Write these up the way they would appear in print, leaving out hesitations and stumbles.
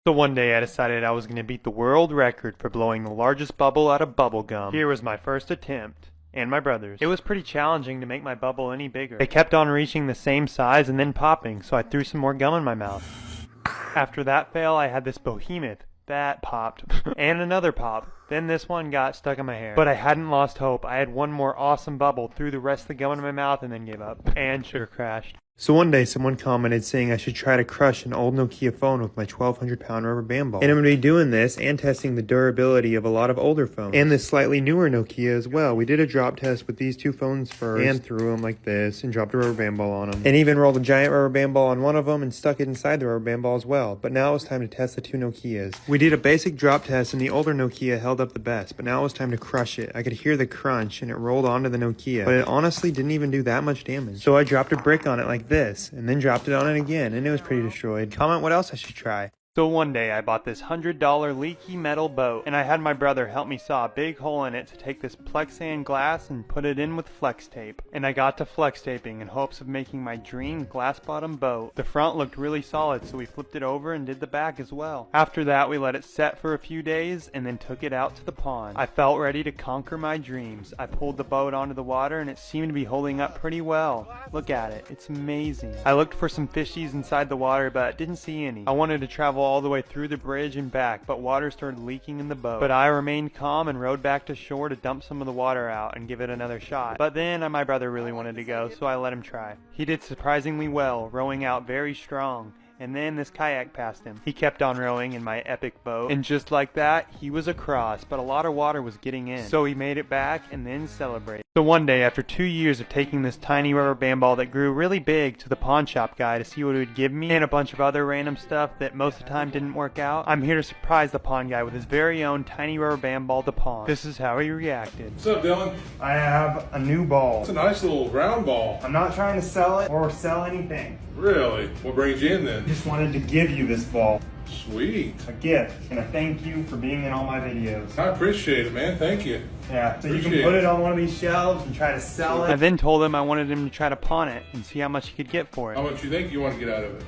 So one day I decided I was going to beat the world record for blowing the largest bubble out of bubble gum. Here was my first attempt, and my brother's. It was pretty challenging to make my bubble any bigger. They kept on reaching the same size and then popping, so I threw some more gum in my mouth. After that fail, I had this behemoth. That popped. And another pop. Then this one got stuck in my hair. But I hadn't lost hope. I had one more awesome bubble, threw the rest of the gum in my mouth, and then gave up. And sugar crashed. So one day someone commented saying I should try to crush an old Nokia phone with my 1,200-pound rubber band ball. And I'm going to be doing this and testing the durability of a lot of older phones. And this slightly newer Nokia as well. We did a drop test with these two phones first and threw them like this and dropped a rubber band ball on them. And even rolled a giant rubber band ball on one of them and stuck it inside the rubber band ball as well. But now it was time to test the two Nokias. We did a basic drop test and the older Nokia held up the best. But now it was time to crush it. I could hear the crunch and it rolled onto the Nokia. But it honestly didn't even do that much damage. So I dropped a brick on it like this, and then dropped it on it again, and it was pretty destroyed. Comment what else I should try. So one day I bought this $100 leaky metal boat, and I had my brother help me saw a big hole in it to take this Plexan glass and put it in with flex tape. And I got to flex taping in hopes of making my dream glass bottom boat. The front looked really solid, so we flipped it over and did the back as well. After that we let it set for a few days and then took it out to the pond. I felt ready to conquer my dreams. I pulled the boat onto the water and it seemed to be holding up pretty well. Look at it, it's amazing. I looked for some fishies inside the water but didn't see any. I wanted to travel all the way through the bridge and back, but water started leaking in the boat. But I remained calm and rowed back to shore to dump some of the water out and give it another shot. But then my brother really wanted to go, so I let him try. He did surprisingly well, rowing out very strong. And then this kayak passed him. He kept on rowing in my epic boat, and just like that, he was across, but a lot of water was getting in. So he made it back and then celebrated. So one day, after 2 years of taking this tiny rubber band ball that grew really big to the pawn shop guy to see what it would give me, and a bunch of other random stuff that most of the time didn't work out, I'm here to surprise the pawn guy with his very own tiny rubber band ball to pawn. This is how he reacted. What's up, Dylan? I have a new ball. It's a nice little round ball. I'm not trying to sell it or sell anything. Really? What brings you in then? Just wanted to give you this ball. Sweet. A gift and a thank you for being in all my videos. I appreciate it, man. Thank you. Yeah, so you can put it on one of these shelves and try to sell it. I then told him I wanted him to try to pawn it and see how much he could get for it. How much you think you want to get out of it?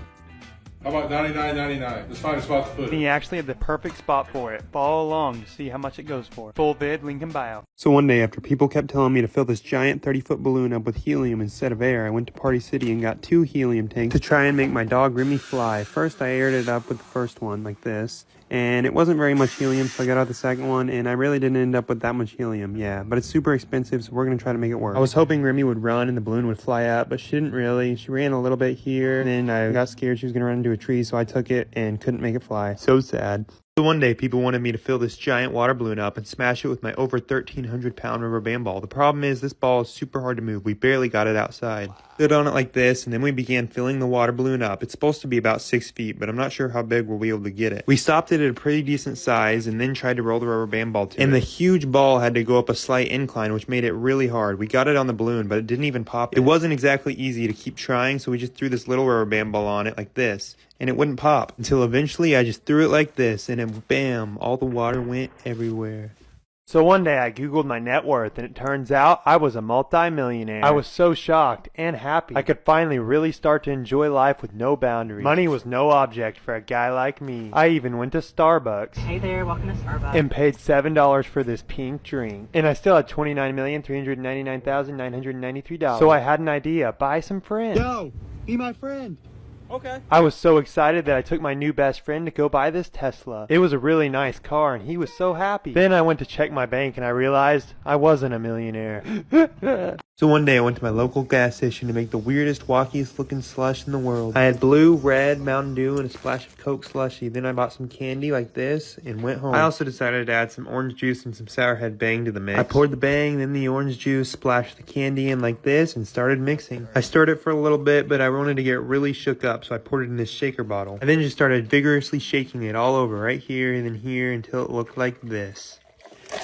How about $99.99? Let's find a spot to put it. And he actually had the perfect spot for it. Follow along to see how much it goes for. Full vid, link in bio. So one day, after people kept telling me to fill this giant 30-foot balloon up with helium instead of air, I went to Party City and got 2 helium tanks to try and make my dog Remy fly. First, I aired it up with the first one, like this. And it wasn't very much helium, so I got out the second one, and I really didn't end up with that much helium, yeah. But it's super expensive, so we're going to try to make it work. I was hoping Remy would run and the balloon would fly up, but she didn't really. She ran a little bit here, and then I got scared she was going to run into a tree, so I took it and couldn't make it fly. So sad. So one day, people wanted me to fill this giant water balloon up and smash it with my over 1,300-pound rubber band ball. The problem is this ball is super hard to move. We barely got it outside. Stood on it like this, and then we began filling the water balloon up. It's supposed to be about 6 feet, but I'm not sure how big we'll be able to get it. We stopped it at a pretty decent size and then tried to roll the rubber band ball to it. And the huge ball had to go up a slight incline, which made it really hard. We got it on the balloon, but it didn't even pop. It wasn't exactly easy to keep trying, so we just threw this little rubber band ball on it like this. And it wouldn't pop until eventually I just threw it like this and then bam, all the water went everywhere. So one day I googled my net worth and it turns out I was a multi-millionaire. I was so shocked and happy. I could finally really start to enjoy life with no boundaries. Money was no object for a guy like me. I even went to Starbucks. Hey there, welcome to Starbucks. And paid $7 for this pink drink. And I still had $29,399,993. So I had an idea. Buy some friends. Yo, be my friend. Okay. I was so excited that I took my new best friend to go buy this Tesla. It was a really nice car and he was so happy. Then I went to check my bank and I realized I wasn't a millionaire. So one day I went to my local gas station to make the weirdest, walkiest looking slush in the world. I had blue, red, Mountain Dew, and a splash of Coke slushy. Then I bought some candy like this and went home. I also decided to add some orange juice and some Sour Head Bang to the mix. I poured the Bang, then the orange juice, splashed the candy in like this, and started mixing. I stirred it for a little bit, but I wanted to get really shook up, so I poured it in this shaker bottle. I then just started vigorously shaking it all over, right here and then here, until it looked like this.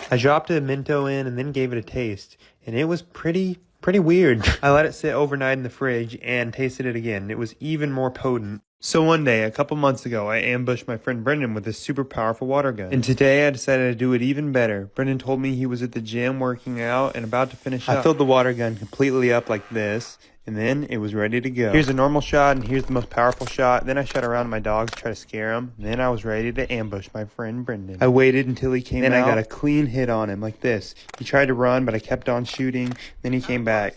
I dropped a Minto in and then gave it a taste, and it was pretty weird. I let it sit overnight in the fridge and tasted it again. It was even more potent. So one day, a couple months ago, I ambushed my friend Brendan with this super powerful water gun. And today I decided to do it even better. Brendan told me he was at the gym working out and about to finish up. I filled the water gun completely up like this, and then it was ready to go. Here's a normal shot, and here's the most powerful shot. Then I shot around my dogs to try to scare him. Then I was ready to ambush my friend Brendan. I waited until he came out. Then I got a clean hit on him like this. He tried to run, but I kept on shooting. Then he came back.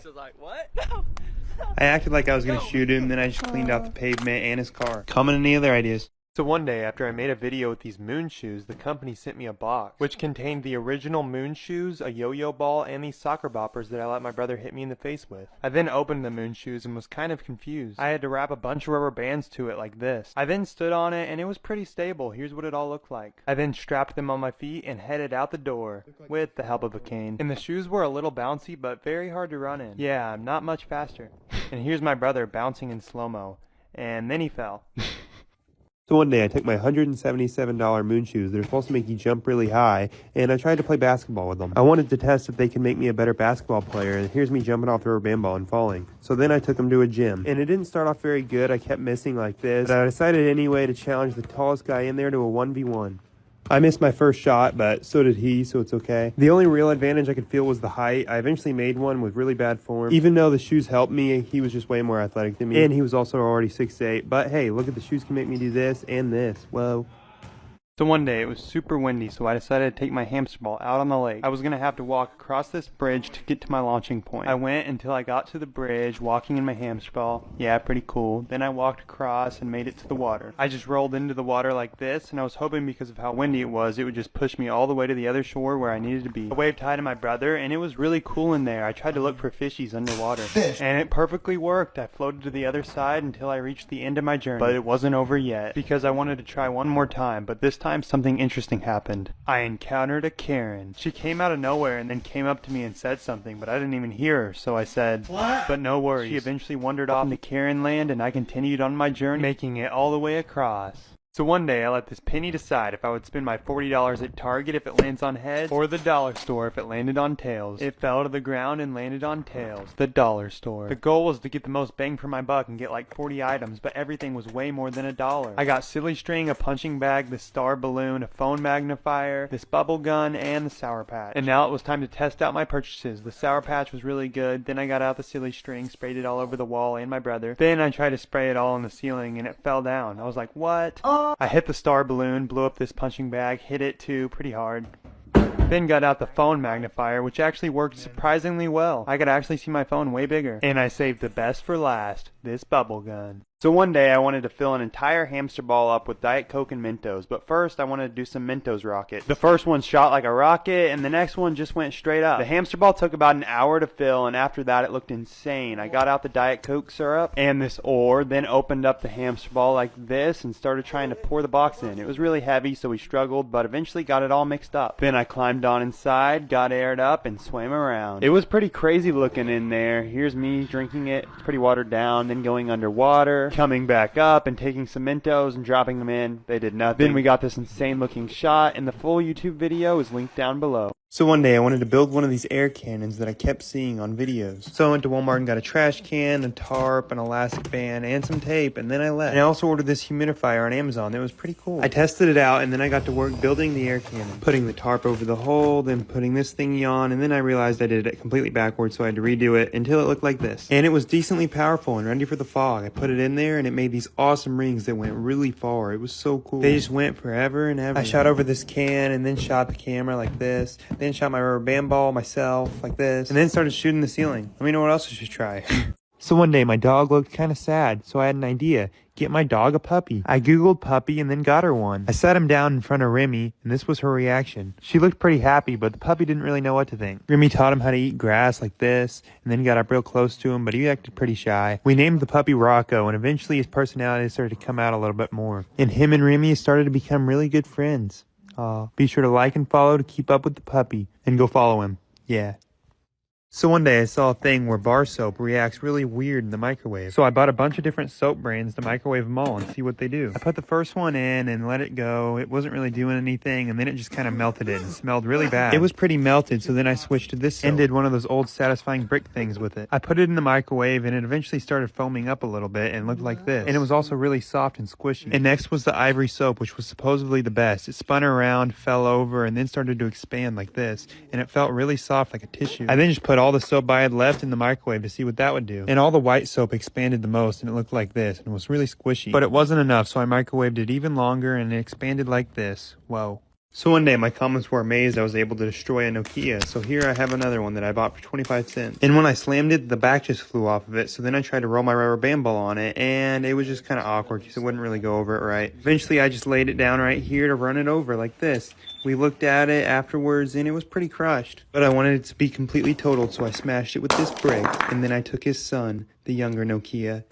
I acted like I was going to shoot him, then I just cleaned out the pavement and his car. Comment any other ideas? So one day, after I made a video with these moon shoes, the company sent me a box, which contained the original moon shoes, a yo-yo ball, and these soccer boppers that I let my brother hit me in the face with. I then opened the moon shoes and was kind of confused. I had to wrap a bunch of rubber bands to it like this. I then stood on it and it was pretty stable. Here's what it all looked like. I then strapped them on my feet and headed out the door with the help of a cane. And the shoes were a little bouncy but very hard to run in. Yeah, I'm not much faster. And here's my brother bouncing in slow-mo. And then he fell. So one day I took my $177 moon shoes. They're supposed to make you jump really high, and I tried to play basketball with them. I wanted to test if they could make me a better basketball player, and here's me jumping off the rubber band ball and falling. So then I took them to a gym, and it didn't start off very good. I kept missing like this, but I decided anyway to challenge the tallest guy in there to a 1v1. I missed my first shot, but so did he, so it's okay. The only real advantage I could feel was the height. I eventually made one with really bad form. Even though the shoes helped me, he was just way more athletic than me. And he was also already 6'8". But hey, look at the shoes can make me do this and this. Whoa. So one day, it was super windy, so I decided to take my hamster ball out on the lake. I was going to have to walk across this bridge to get to my launching point. I went until I got to the bridge, walking in my hamster ball. Yeah, pretty cool. Then I walked across and made it to the water. I just rolled into the water like this, and I was hoping because of how windy it would just push me all the way to the other shore where I needed to be. I waved hi to my brother, and it was really cool in there. I tried to look for fishies underwater. Fish! And it perfectly worked. I floated to the other side until I reached the end of my journey. But it wasn't over yet, because I wanted to try one more time, but this time something interesting happened. I encountered a Karen. She came out of nowhere and then came up to me and said something, but I didn't even hear her, so I said, "What?" But no worries. She eventually wandered off into Karen land, and I continued on my journey, making it all the way across. So one day I let this penny decide if I would spend my $40 at Target if it lands on heads, or the dollar store if it landed on tails. It fell to the ground and landed on tails. The dollar store. The goal was to get the most bang for my buck and get like 40 items, but everything was way more than $1. I got silly string, a punching bag, the star balloon, a phone magnifier, this bubble gun, and the Sour Patch. And now it was time to test out my purchases. The Sour Patch was really good. Then I got out the silly string, sprayed it all over the wall and my brother. Then I tried to spray it all on the ceiling and it fell down. I was like, what? I hit the star balloon, blew up this punching bag, hit it too, pretty hard. Then got out the phone magnifier, which actually worked surprisingly well. I could actually see my phone way bigger. And I saved the best for last, this bubble gun. So one day I wanted to fill an entire hamster ball up with Diet Coke and Mentos, but first I wanted to do some Mentos rocket. The first one shot like a rocket, and the next one just went straight up. The hamster ball took about an hour to fill, and after that it looked insane. I got out the Diet Coke syrup and this ore, then opened up the hamster ball like this and started trying to pour the box in. It was really heavy, so we struggled, but eventually got it all mixed up. Then I climbed on inside, got aired up, and swam around. It was pretty crazy looking in there. Here's me drinking it. It's pretty watered down, then going underwater, coming back up and taking some Mentos and dropping them in. They did nothing. Then we got this insane looking shot, and the full YouTube video is linked down below. So one day I wanted to build one of these air cannons that I kept seeing on videos. So I went to Walmart and got a trash can, a tarp, an elastic band, and some tape, and then I left. And I also ordered this humidifier on Amazon. It was pretty cool. I tested it out, and then I got to work building the air cannon. Putting the tarp over the hole, then putting this thingy on, and then I realized I did it completely backwards, so I had to redo it until it looked like this. And it was decently powerful and ready for the fog. I put it in there, and it made these awesome rings that went really far. It was so cool. They just went forever and ever. I shot over this can, and then shot the camera like this. Then shot my rubber band ball myself like this, and then started shooting the ceiling. Let me know what else I should try. So one day my dog looked kind of sad, so I had an idea. Get my dog a puppy. I googled puppy and then got her one. I sat him down in front of Remy, and this was her reaction. She looked pretty happy, but the puppy didn't really know what to think. Remy taught him how to eat grass like this, and then got up real close to him, but he acted pretty shy. We named the puppy Rocco, and eventually his personality started to come out a little bit more. And him and Remy started to become really good friends. Be sure to like and follow to keep up with the puppy, and go follow him. Yeah. So one day I saw a thing where bar soap reacts really weird in the microwave. So I bought a bunch of different soap brands to microwave them all and see what they do. I put the first one in and let it go. It wasn't really doing anything, and then it just kind of melted it and smelled really bad. It was pretty melted, so then I switched to this soap and did one of those old satisfying brick things with it. I put it in the microwave and it eventually started foaming up a little bit and looked like this. And it was also really soft and squishy. And next was the ivory soap, which was supposedly the best. It spun around, fell over, and then started to expand like this. And it felt really soft like a tissue. I then just put all the soap I had left in the microwave to see what that would do. And all the white soap expanded the most, and it looked like this, and it was really squishy. But it wasn't enough, so I microwaved it even longer, and it expanded like this. Whoa. So one day my comments were amazed I was able to destroy a Nokia, so here I have another one that I bought for 25 cents. And when I slammed it, the back just flew off of it, so then I tried to roll my rubber band ball on it, and it was just kind of awkward because it wouldn't really go over it right. Eventually I just laid it down right here to run it over like this. We looked at it afterwards and it was pretty crushed. But I wanted it to be completely totaled, so I smashed it with this brick, and then I took his son, the younger Nokia.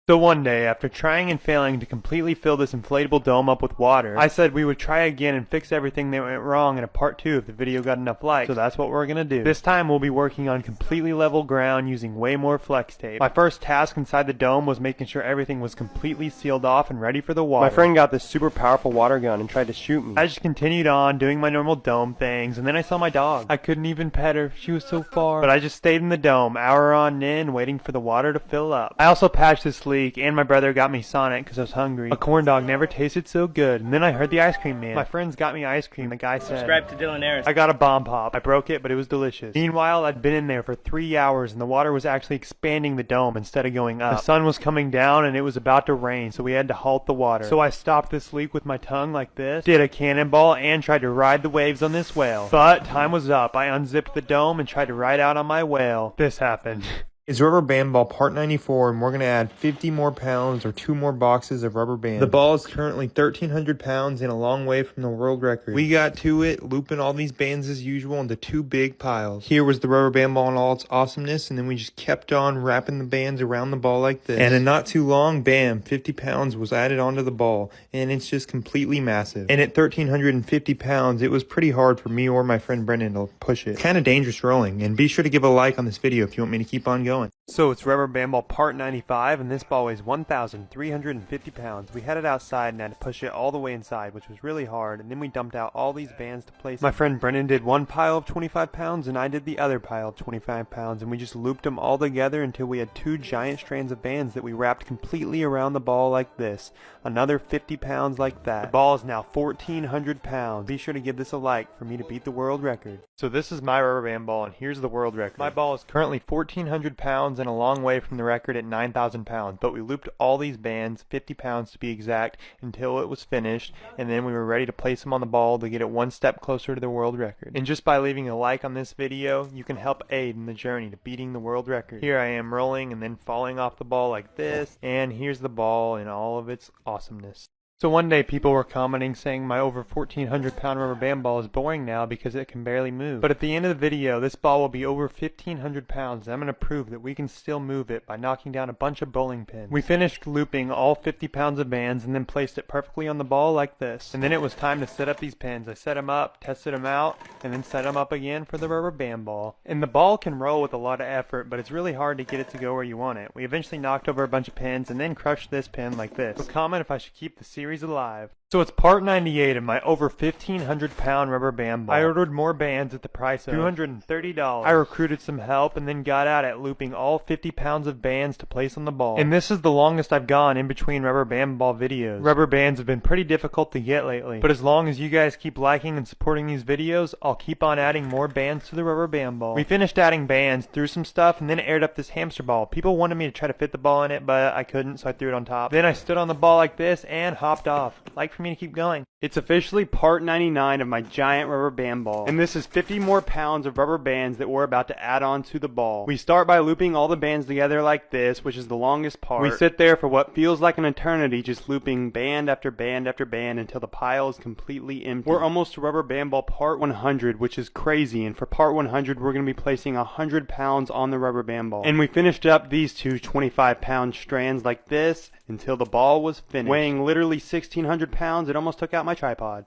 So one day, after trying and failing to completely fill this inflatable dome up with water, I said we would try again and fix everything that went wrong in a part 2 if the video got enough likes, so that's what we're gonna do. This time we'll be working on completely level ground using way more flex tape. My first task inside the dome was making sure everything was completely sealed off and ready for the water. My friend got this super powerful water gun and tried to shoot me. I just continued on doing my normal dome things, and then I saw my dog. I couldn't even pet her, she was so far. But I just stayed in the dome, hour on end, waiting for the water to fill up. I also patched this leak, and my brother got me Sonic because I was hungry. A corn dog never tasted so good. And then I heard the ice cream man. My friends got me ice cream. The guy said, "Subscribe to Dylan Ayres." I got a bomb pop. I broke it, but it was delicious. Meanwhile, I'd been in there for 3 hours and the water was actually expanding the dome instead of going up. The sun was coming down and it was about to rain, so we had to halt the water. So I stopped this leak with my tongue like this, did a cannonball, and tried to ride the waves on this whale. But time was up. I unzipped the dome and tried to ride out on my whale. This happened. It's rubber band ball part 94, and we're going to add 50 more pounds or 2 more boxes of rubber band. The ball is currently 1,300 pounds and a long way from the world record. We got to it, looping all these bands as usual into 2 big piles. Here was the rubber band ball in all its awesomeness, and then we just kept on wrapping the bands around the ball like this. And in not too long, bam, 50 pounds was added onto the ball, and it's just completely massive. And at 1,350 pounds, it was pretty hard for me or my friend Brendan to push it. Kind of dangerous rolling, and be sure to give a like on this video if you want me to keep on going. So it's rubber band ball part 95, and this ball weighs 1,350 pounds. We had it outside and had to push it all the way inside, which was really hard, and then we dumped out all these bands to place. My friend Brennan did one pile of 25 pounds, and I did the other pile of 25 pounds, and we just looped them all together until we had 2 giant strands of bands that we wrapped completely around the ball like this. Another 50 pounds like that. The ball is now 1,400 pounds. Be sure to give this a like for me to beat the world record. So this is my rubber band ball, and here's the world record. My ball is currently 1,400 pounds and a long way from the record at 9,000 pounds, but we looped all these bands, 50 pounds to be exact, until it was finished, and then we were ready to place them on the ball to get it one step closer to the world record. And just by leaving a like on this video, you can help aid in the journey to beating the world record. Here I am rolling and then falling off the ball like this, and here's the ball in all of its awesomeness. So one day people were commenting saying my over 1,400 pound rubber band ball is boring now because it can barely move. But at the end of the video, this ball will be over 1,500 pounds, and I'm going to prove that we can still move it by knocking down a bunch of bowling pins. We finished looping all 50 pounds of bands and then placed it perfectly on the ball like this. And then it was time to set up these pins. I set them up, tested them out, and then set them up again for the rubber band ball. And the ball can roll with a lot of effort, but it's really hard to get it to go where you want it. We eventually knocked over a bunch of pins and then crushed this pin like this. So comment if I should keep the series alive. So it's part 98 of my over 1,500 pound rubber band ball. I ordered more bands at the price of $230. I recruited some help and then got out at looping all 50 pounds of bands to place on the ball. And this is the longest I've gone in between rubber band ball videos. Rubber bands have been pretty difficult to get lately, but as long as you guys keep liking and supporting these videos, I'll keep on adding more bands to the rubber band ball. We finished adding bands, threw some stuff, and then aired up this hamster ball. People wanted me to try to fit the ball in it, but I couldn't, so I threw it on top. Then I stood on the ball like this and hopped off. Like for me to keep going. It's officially part 99 of my giant rubber band ball, and this is 50 more pounds of rubber bands that we're about to add on to the ball. We start by looping all the bands together like this, which is the longest part. We sit there for what feels like an eternity, just looping band after band after band until the pile is completely empty. We're almost to rubber band ball part 100, which is crazy, and for part 100 we're going to be placing 100 pounds on the rubber band ball. And we finished up these 2 25-pound strands like this until the ball was finished. Weighing literally 1,600 pounds, it almost took out my tripod.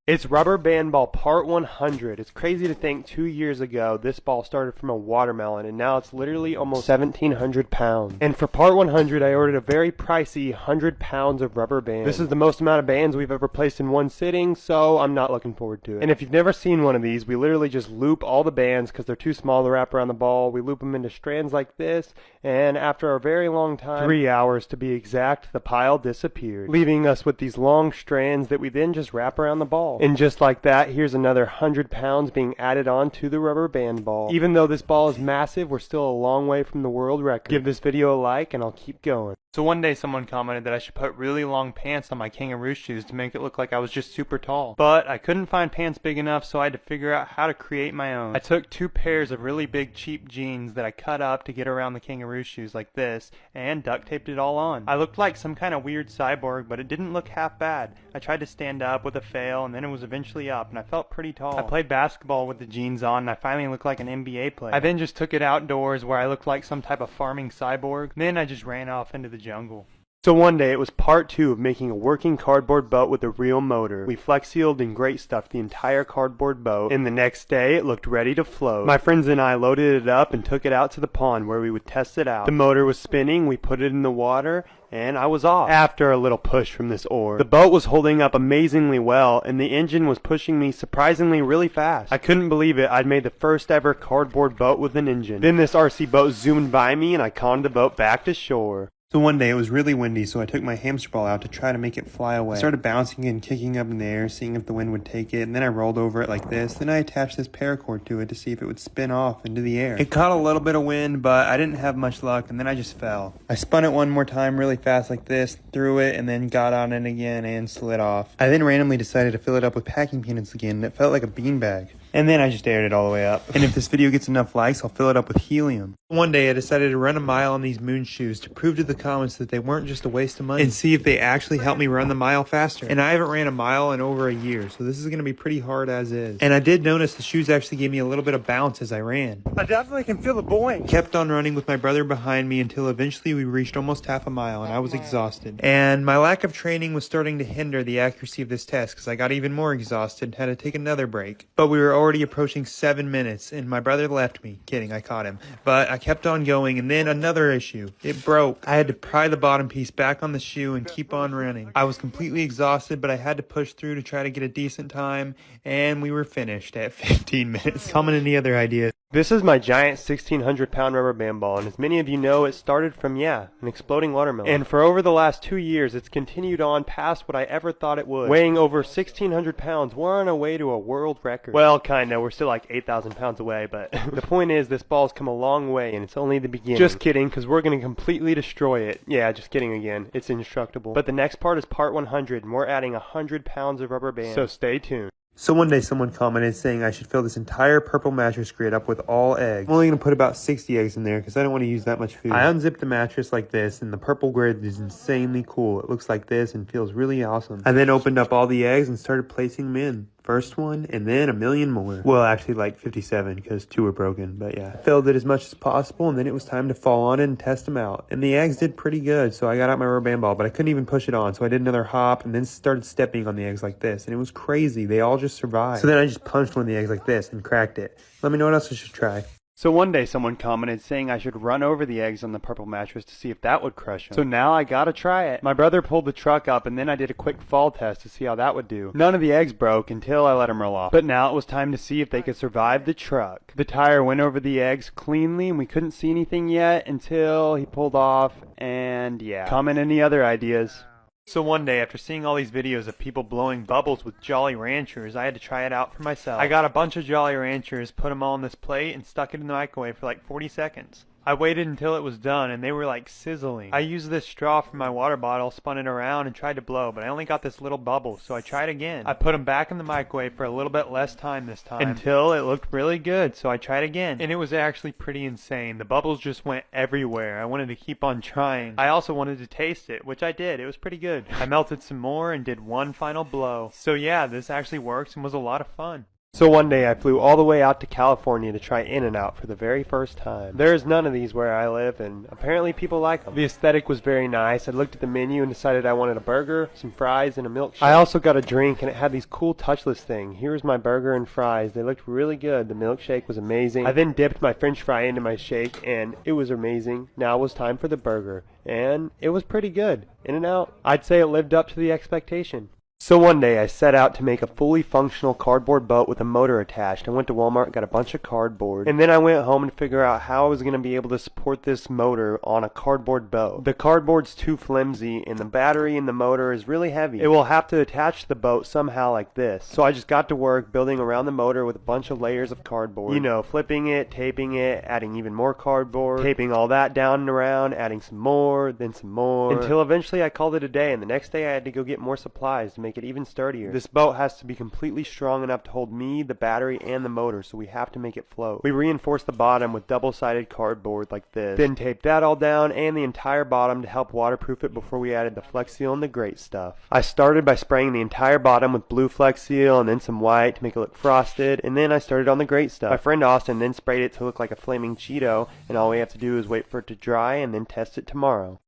It's Rubber Band Ball Part 100. It's crazy to think 2 years ago this ball started from a watermelon and now it's literally almost 1,700 pounds. And for Part 100 I ordered a very pricey 100 pounds of rubber band. This is the most amount of bands we've ever placed in one sitting, so I'm not looking forward to it. And if you've never seen one of these, we literally just loop all the bands because they're too small to wrap around the ball. We loop them into strands like this, and after a very long time, 3 hours to be exact, the pile disappeared, leaving us with these long strands that we then just wrap around the ball. And just like that, here's another 100 pounds being added on to the rubber band ball. Even though this ball is massive, we're still a long way from the world record. Give this video a like and I'll keep going. So one day someone commented that I should put really long pants on my kangaroo shoes to make it look like I was just super tall. But I couldn't find pants big enough, so I had to figure out how to create my own. I took 2 pairs of really big cheap jeans that I cut up to get around the kangaroo shoes like this and duct taped it all on. I looked like some kind of weird cyborg, but it didn't look half bad. I tried to stand up with a fail and then it was eventually up and I felt pretty tall. I played basketball with the jeans on and I finally looked like an NBA player. I then just took it outdoors where I looked like some type of farming cyborg. Then I just ran off into the jungle. So one day it was part 2 of making a working cardboard boat with a real motor. We flex sealed and great stuffed the entire cardboard boat, and the next day it looked ready to float. My friends and I loaded it up and took it out to the pond where we would test it out. The motor was spinning, we put it in the water, and I was off after a little push from this oar. The boat was holding up amazingly well, and the engine was pushing me surprisingly really fast. I couldn't believe it. I'd made the first ever cardboard boat with an engine. Then this RC boat zoomed by me and I conned the boat back to shore. So one day it was really windy, so I took my hamster ball out to try to make it fly away. I started bouncing and kicking up in the air, seeing if the wind would take it, and then I rolled over it like this. Then I attached this paracord to it to see if it would spin off into the air. It caught a little bit of wind, but I didn't have much luck, and then I just fell. I spun it one more time really fast like this, threw it, and then got on it again and slid off. I then randomly decided to fill it up with packing peanuts again, and it felt like a beanbag. And then I just aired it all the way up. And if this video gets enough likes, I'll fill it up with helium. One day I decided to run a mile on these moon shoes to prove to the comments that they weren't just a waste of money and see if they actually helped me run the mile faster. And I haven't ran a mile in over a year, so this is going to be pretty hard as is. And I did notice the shoes actually gave me a little bit of bounce as I ran. I definitely can feel the boing. Kept on running with my brother behind me until eventually we reached almost half a mile and I was exhausted. And my lack of training was starting to hinder the accuracy of this test because I got even more exhausted and had to take another break. But we were already approaching 7 minutes and my brother left me. Kidding, I caught him. But I kept on going, and then another issue. It broke. I had to pry the bottom piece back on the shoe and keep on running. I was completely exhausted, but I had to push through to try to get a decent time, and we were finished at 15 minutes. Comment any other ideas. This is my giant 1,600 pound rubber band ball, and as many of you know, it started from, an exploding watermelon. And for over the last 2 years, it's continued on past what I ever thought it would. Weighing over 1,600 pounds, we're on our way to a world record. Well, kinda, we're still like 8,000 pounds away, but the point is, this ball's come a long way, and it's only the beginning. Just kidding, because we're gonna completely destroy it. Yeah, just kidding again. It's indestructible. But the next part is part 100, and we're adding 100 pounds of rubber band. So stay tuned. So one day someone commented saying I should fill this entire purple mattress grid up with all eggs. I'm only going to put about 60 eggs in there because I don't want to use that much food. I unzipped the mattress like this, and the purple grid is insanely cool. It looks like this and feels really awesome. I then opened up all the eggs and started placing them in. First one, and then a million more. Well, actually like 57 because 2 were broken, but yeah. I filled it as much as possible, and then it was time to fall on it and test them out. And the eggs did pretty good, so I got out my rubber band ball, but I couldn't even push it on, so I did another hop and then started stepping on the eggs like this, and it was crazy. They all just survived. So then I just punched one of the eggs like this and cracked it. Let me know what else I should try. So one day someone commented saying I should run over the eggs on the purple mattress to see if that would crush them. So now I gotta try it. My brother pulled the truck up and then I did a quick fall test to see how that would do. None of the eggs broke until I let them roll off. But now it was time to see if they could survive the truck. The tire went over the eggs cleanly and we couldn't see anything yet until he pulled off, and yeah. Comment any other ideas. So one day, after seeing all these videos of people blowing bubbles with Jolly Ranchers, I had to try it out for myself. I got a bunch of Jolly Ranchers, put them all on this plate, and stuck it in the microwave for like 40 seconds. I waited until it was done, and they were like sizzling. I used this straw from my water bottle, spun it around, and tried to blow, but I only got this little bubble, so I tried again. I put them back in the microwave for a little bit less time this time, until it looked really good, so I tried again. And it was actually pretty insane. The bubbles just went everywhere. I wanted to keep on trying. I also wanted to taste it, which I did. It was pretty good. I melted some more and did one final blow. So yeah, this actually works and was a lot of fun. So one day I flew all the way out to California to try In-N-Out for the very first time. There's none of these where I live, and apparently people like them. The aesthetic was very nice. I looked at the menu and decided I wanted a burger, some fries, and a milkshake. I also got a drink, and it had these cool touchless things. Here's my burger and fries. They looked really good. The milkshake was amazing. I then dipped my french fry into my shake, and it was amazing. Now it was time for the burger, and it was pretty good. In-N-Out, I'd say it lived up to the expectation. So one day I set out to make a fully functional cardboard boat with a motor attached. I went to Walmart, got a bunch of cardboard, and then I went home to figure out how I was going to be able to support this motor on a cardboard boat. The cardboard's too flimsy and the battery in the motor is really heavy. It will have to attach to the boat somehow like this. So I just got to work building around the motor with a bunch of layers of cardboard. You know, flipping it, taping it, adding even more cardboard, taping all that down and around, adding some more, then some more, until eventually I called it a day, and the next day I had to go get more supplies to make it even sturdier. This boat has to be completely strong enough to hold me, the battery, and the motor, so we have to make it float. We reinforced the bottom with double-sided cardboard like this, then taped that all down and the entire bottom to help waterproof it before we added the Flex Seal and the great stuff. I started by spraying the entire bottom with blue Flex Seal and then some white to make it look frosted, and then I started on the great stuff. My friend Austin then sprayed it to look like a flaming Cheeto, and all we have to do is wait for it to dry and then test it tomorrow.